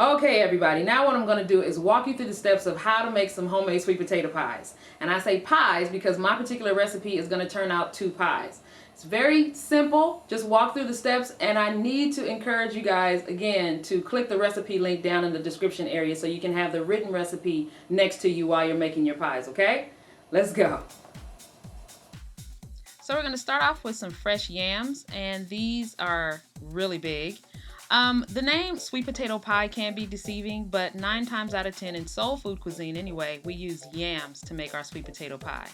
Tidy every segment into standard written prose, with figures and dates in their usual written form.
Okay, everybody, now what I'm going to do is walk you through the steps of how to make some homemade sweet potato pies. And I say pies because my particular recipe is going to turn out 2 pies. It's very simple. Just walk through the steps, and I need to encourage you guys, again, to click the recipe link down in the description area so you can have the written recipe next to you while you're making your pies, okay? Let's go. So we're going to start off with some fresh yams, and these are really big. The name sweet potato pie can be deceiving, but 9 times out of 10 in soul food cuisine anyway, we use yams to make our sweet potato pie.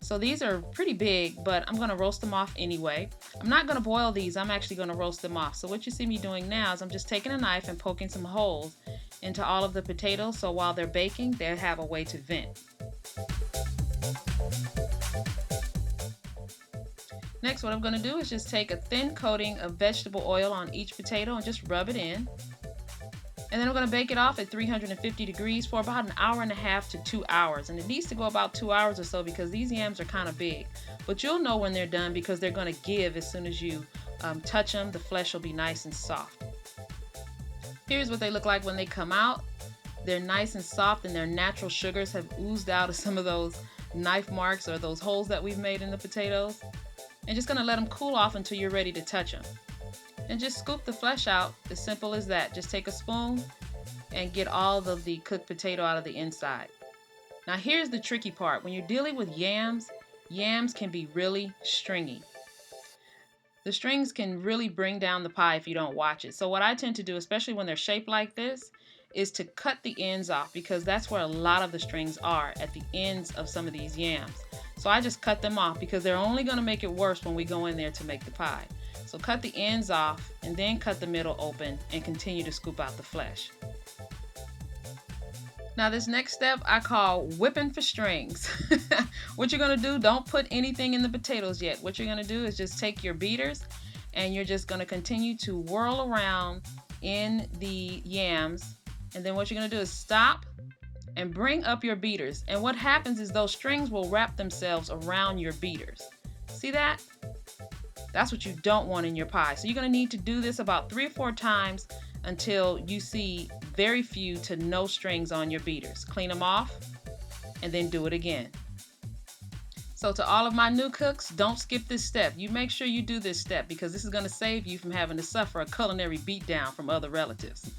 So these are pretty big, but I'm going to roast them off anyway. I'm not going to boil these, I'm actually going to roast them off. So what you see me doing now is I'm just taking a knife and poking some holes into all of the potatoes, so while they're baking, they'll have a way to vent. Next, what I'm going to do is just take a thin coating of vegetable oil on each potato and just rub it in. And then I'm going to bake it off at 350 degrees for about 1.5 hours to 2 hours. And it needs to go about 2 hours or so because these yams are kind of big. But you'll know when they're done because they're going to give as soon as you touch them. The flesh will be nice and soft. Here's what they look like when they come out. They're nice and soft, and their natural sugars have oozed out of some of those knife marks or those holes that we've made in the potatoes. And just going to let them cool off until you're ready to touch them. And just scoop the flesh out, as simple as that. Just take a spoon and get all of the cooked potato out of the inside. Now here's the tricky part. When you're dealing with yams, yams can be really stringy. The strings can really bring down the pie if you don't watch it. So what I tend to do, especially when they're shaped like this, is to cut the ends off because that's where a lot of the strings are, at the ends of some of these yams. So I just cut them off because they're only going to make it worse when we go in there to make the pie. So cut the ends off and then cut the middle open and continue to scoop out the flesh. Now this next step I call whipping for strings. What you're going to do, don't put anything in the potatoes yet. What you're going to do is just take your beaters and you're just going to continue to whirl around in the yams. And then what you're going to do is stop and bring up your beaters. And what happens is those strings will wrap themselves around your beaters. See that? That's what you don't want in your pie. So you're going to need to do this about 3 or 4 times until you see very few to no strings on your beaters. Clean them off and then do it again. So to all of my new cooks, don't skip this step. You make sure you do this step because this is going to save you from having to suffer a culinary beatdown from other relatives.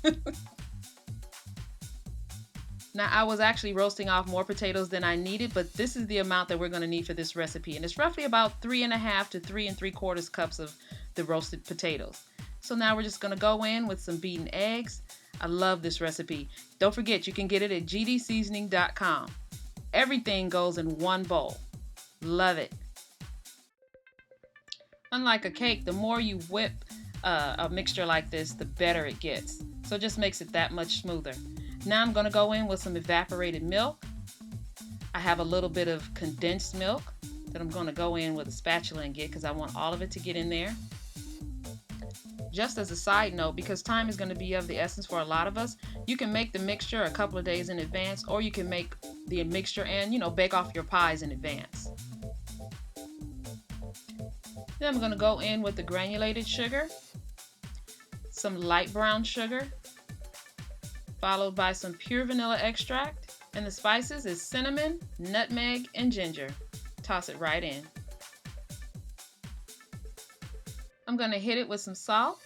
Now I was actually roasting off more potatoes than I needed, but this is the amount that we're going to need for this recipe. And it's roughly about 3.5 to 3 3/4 cups of the roasted potatoes. So now we're just going to go in with some beaten eggs. I love this recipe. Don't forget, you can get it at gdseasoning.com. Everything goes in one bowl. Love it. Unlike a cake, the more you whip a mixture like this, the better it gets. So it just makes it that much smoother. Now I'm going to go in with some evaporated milk. I have a little bit of condensed milk that I'm going to go in with a spatula and get because I want all of it to get in there. Just as a side note, because time is going to be of the essence for a lot of us, you can make the mixture a couple of days in advance, or you can make the mixture and, bake off your pies in advance. Then I'm going to go in with the granulated sugar, some light brown sugar, followed by some pure vanilla extract, and the spices is cinnamon, nutmeg, and ginger. Toss it right in. I'm going to hit it with some salt,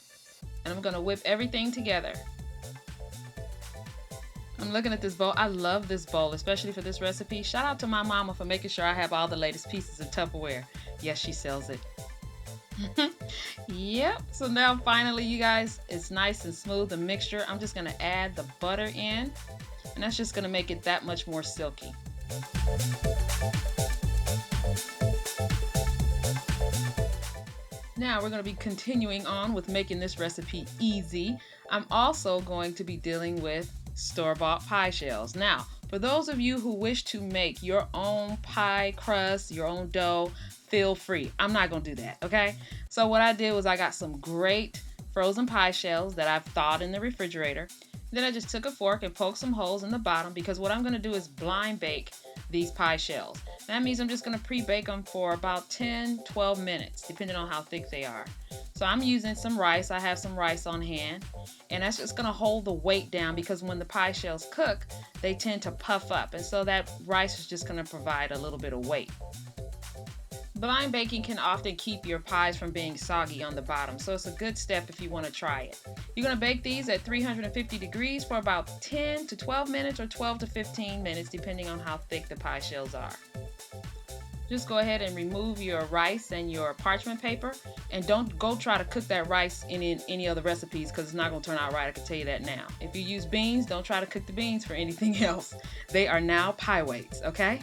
and I'm going to whip everything together. I'm looking at this bowl. I love this bowl, especially for this recipe. Shout out to my mama for making sure I have all the latest pieces of Tupperware. Yes, she sells it. Yep, so now finally, you guys, it's nice and smooth, the mixture. I'm just going to add the butter in, and that's just going to make it that much more silky. Now we're going to be continuing on with making this recipe easy. I'm also going to be dealing with store-bought pie shells. Now, for those of you who wish to make your own pie crust, your own dough, feel free. I'm not going to do that, okay? So what I did was I got some great frozen pie shells that I've thawed in the refrigerator. Then I just took a fork and poked some holes in the bottom because what I'm going to do is blind bake these pie shells. That means I'm just going to pre-bake them for about 10-12 minutes, depending on how thick they are. So I'm using some rice. I have some rice on hand, and that's just gonna hold the weight down because when the pie shells cook, they tend to puff up, and so that rice is just gonna provide a little bit of weight. Blind baking can often keep your pies from being soggy on the bottom, so it's a good step if you want to try it. You're going to bake these at 350 degrees for about 10 to 12 minutes or 12 to 15 minutes depending on how thick the pie shells are. Just go ahead and remove your rice and your parchment paper, and don't go try to cook that rice in any other recipes because it's not going to turn out right. I can tell you that now. If you use beans, don't try to cook the beans for anything else. They are now pie weights, okay?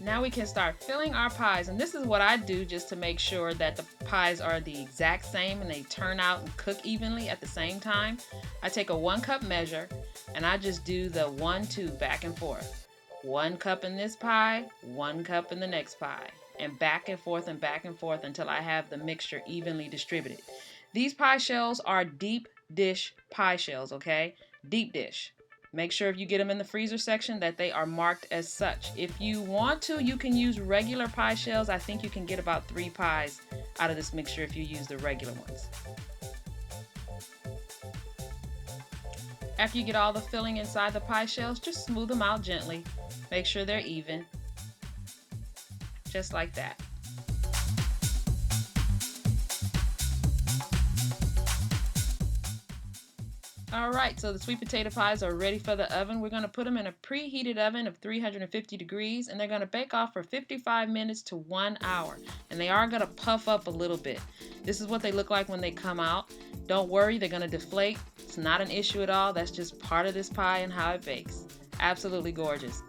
Now we can start filling our pies, and this is what I do just to make sure that the pies are the exact same and they turn out and cook evenly at the same time. I take a 1 cup measure and I just do the 1-2 back and forth. 1 cup in this pie, 1 cup in the next pie, and back and forth until I have the mixture evenly distributed. These pie shells are deep dish pie shells, okay? Deep dish. Make sure if you get them in the freezer section that they are marked as such. If you want to, you can use regular pie shells. I think you can get about 3 pies out of this mixture if you use the regular ones. After you get all the filling inside the pie shells, just smooth them out gently. Make sure they're even. Just like that. Alright, so the sweet potato pies are ready for the oven. We're going to put them in a preheated oven of 350 degrees, and they're going to bake off for 55 minutes to 1 hour. And they are going to puff up a little bit. This is what they look like when they come out. Don't worry, they're going to deflate. It's not an issue at all. That's just part of this pie and how it bakes. Absolutely gorgeous.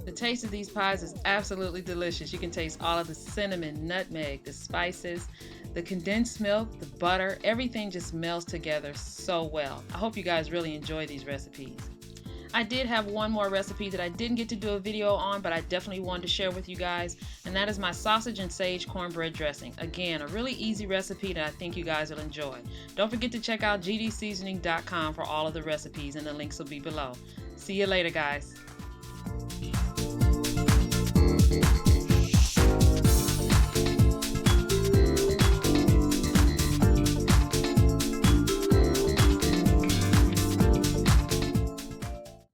The taste of these pies is absolutely delicious. You can taste all of the cinnamon, nutmeg, the spices, the condensed milk, the butter, everything just melts together so well. I hope you guys really enjoy these recipes. I did have one more recipe that I didn't get to do a video on, but I definitely wanted to share with you guys, and that is my sausage and sage cornbread dressing. Again, a really easy recipe that I think you guys will enjoy. Don't forget to check out gdseasoning.com for all of the recipes, and the links will be below. See you later, guys.